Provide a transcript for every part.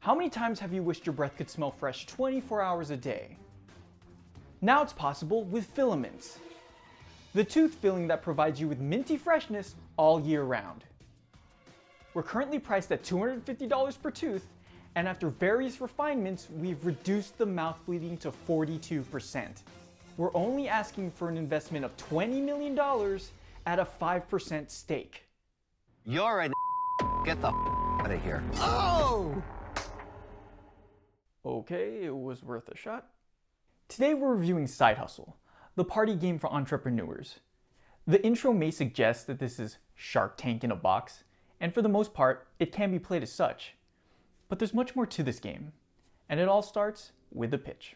How many times have you wished your breath could smell fresh 24 hours a day? Now it's possible with filaments, the tooth filling that provides you with minty freshness all year round. We're currently priced at $250 per tooth, and after various refinements, we've reduced the mouth bleeding to 42%. We're only asking for an investment of $20 million at a 5% stake. You're an get the out of here. Oh! Okay, it was worth a shot. Today we're reviewing SideHustle, the party game for entrepreneurs. The intro may suggest that this is Shark Tank in a box, and for the most part, it can be played as such. But there's much more to this game, and it all starts with a pitch.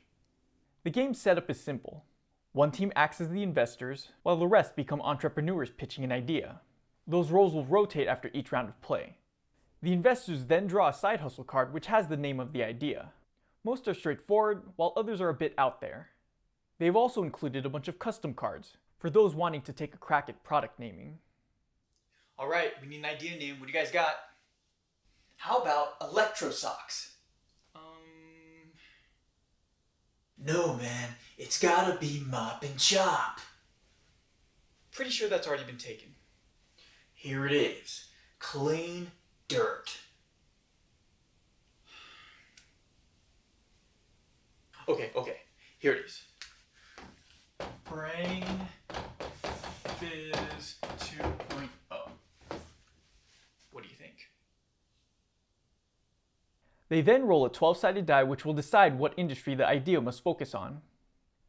The game's setup is simple. One team acts as the investors, while the rest become entrepreneurs pitching an idea. Those roles will rotate after each round of play. The investors then draw a side hustle card which has the name of the idea. Most are straightforward, while others are a bit out there. They've also included a bunch of custom cards, for those wanting to take a crack at product naming. Alright, we need an idea name. What do you guys got? How about Electro Socks? No, man, it's gotta be Mop and Chop. Pretty sure that's already been taken. Here it is. Clean Dirt. Okay, here it is. Brain Fizz 2.0. What do you think? They then roll a 12-sided die which will decide what industry the idea must focus on.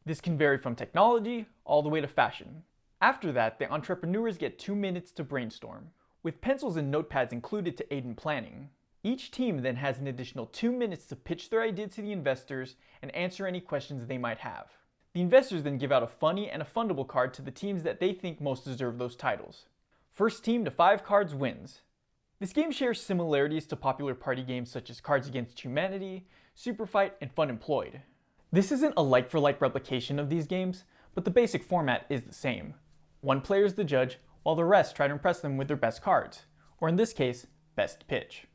This can vary from technology all the way to fashion. After that, the entrepreneurs get 2 minutes to brainstorm, with pencils and notepads included to aid in planning. Each team then has an additional 2 minutes to pitch their idea to the investors and answer any questions they might have. The investors then give out a funny and a fundable card to the teams that they think most deserve those titles. First team to 5 cards wins. This game shares similarities to popular party games such as Cards Against Humanity, Super Fight, and Fun Employed. This isn't a like-for-like replication of these games, but the basic format is the same. One player is the judge, while the rest try to impress them with their best cards, or in this case, best pitch.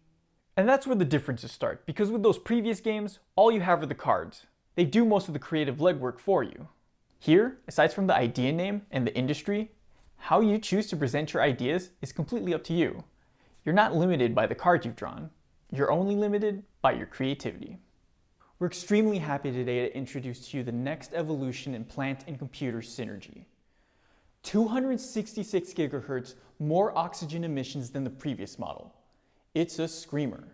And that's where the differences start, because with those previous games, all you have are the cards. They do most of the creative legwork for you. Here, aside from the idea name and the industry, how you choose to present your ideas is completely up to you. You're not limited by the cards you've drawn. You're only limited by your creativity. We're extremely happy today to introduce to you the next evolution in plant and computer synergy. 266 gigahertz more oxygen emissions than the previous model. It's a screamer.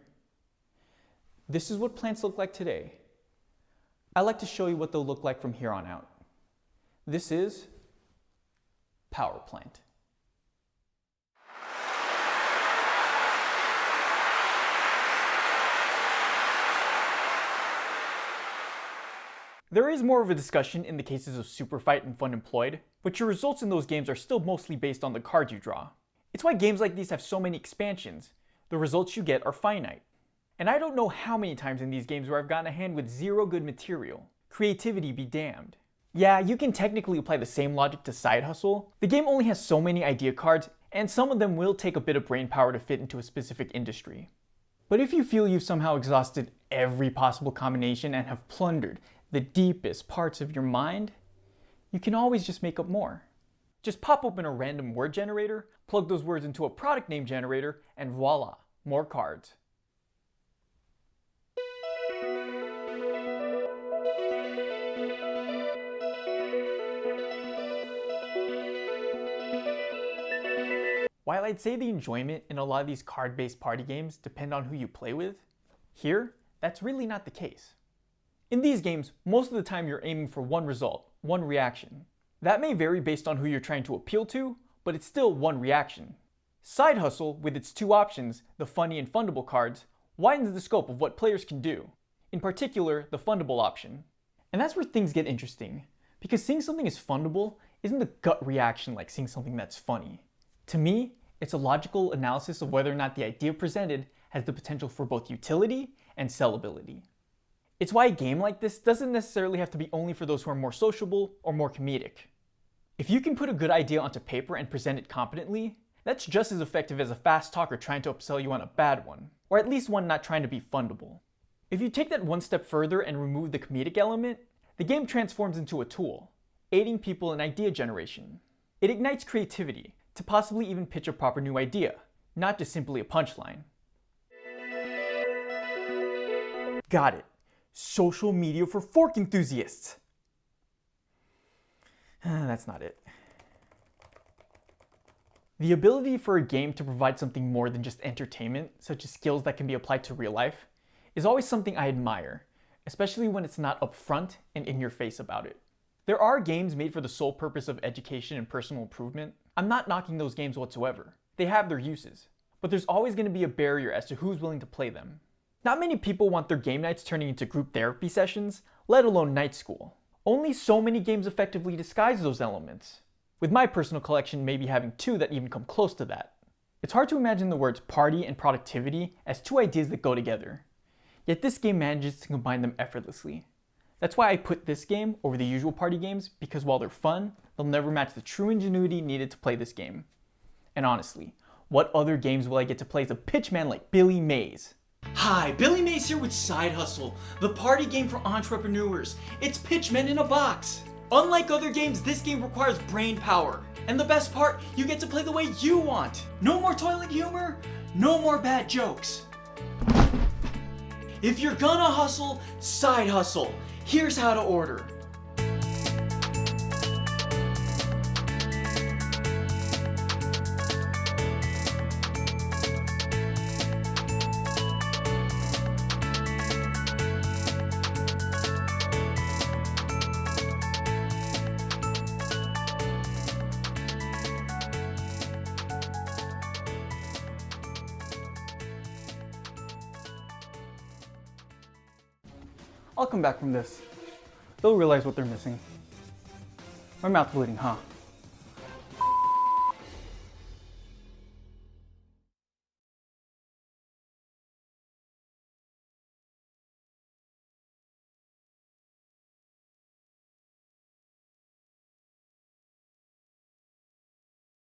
This is what plants look like today. I'd like to show you what they'll look like from here on out. This is Power Plant. There is more of a discussion in the cases of Super Fight and Fun Employed, but your results in those games are still mostly based on the cards you draw. It's why games like these have so many expansions. The results you get are finite. And I don't know how many times in these games where I've gotten a hand with zero good material. Creativity be damned. Yeah, you can technically apply the same logic to SideHustle. The game only has so many idea cards, and some of them will take a bit of brain power to fit into a specific industry. But if you feel you've somehow exhausted every possible combination and have plundered the deepest parts of your mind, you can always just make up more. Just pop open a random word generator, plug those words into a product name generator, and voila, more cards. While I'd say the enjoyment in a lot of these card-based party games depend on who you play with, here, that's really not the case. In these games, most of the time you're aiming for one result, one reaction. That may vary based on who you're trying to appeal to, but it's still one reaction. SideHustle, with its 2 options, the funny and fundable cards, widens the scope of what players can do. In particular, the fundable option. And that's where things get interesting, because seeing something is fundable isn't a gut reaction like seeing something that's funny. To me, it's a logical analysis of whether or not the idea presented has the potential for both utility and sellability. It's why a game like this doesn't necessarily have to be only for those who are more sociable or more comedic. If you can put a good idea onto paper and present it competently, that's just as effective as a fast talker trying to upsell you on a bad one, or at least one not trying to be fundable. If you take that one step further and remove the comedic element, the game transforms into a tool, aiding people in idea generation. It ignites creativity to possibly even pitch a proper new idea, not just simply a punchline. Got it. Social media for fork enthusiasts. That's not it. The ability for a game to provide something more than just entertainment, such as skills that can be applied to real life, is always something I admire, especially when it's not upfront and in your face about it. There are games made for the sole purpose of education and personal improvement. I'm not knocking those games whatsoever. They have their uses. But there's always going to be a barrier as to who's willing to play them. Not many people want their game nights turning into group therapy sessions, let alone night school. Only so many games effectively disguise those elements, with my personal collection maybe having 2 that even come close to that. It's hard to imagine the words party and productivity as 2 ideas that go together. Yet this game manages to combine them effortlessly. That's why I put this game over the usual party games, because while they're fun, they'll never match the true ingenuity needed to play this game. And honestly, what other games will I get to play as a pitchman like Billy Mays? Hi, Billy Mays here with Side Hustle, the party game for entrepreneurs. It's Pitchmen in a box. Unlike other games, this game requires brain power. And the best part, you get to play the way you want. No more toilet humor, no more bad jokes. If you're gonna hustle, side hustle. Here's how to order. I'll come back from this. They'll realize what they're missing. My mouth's bleeding, huh?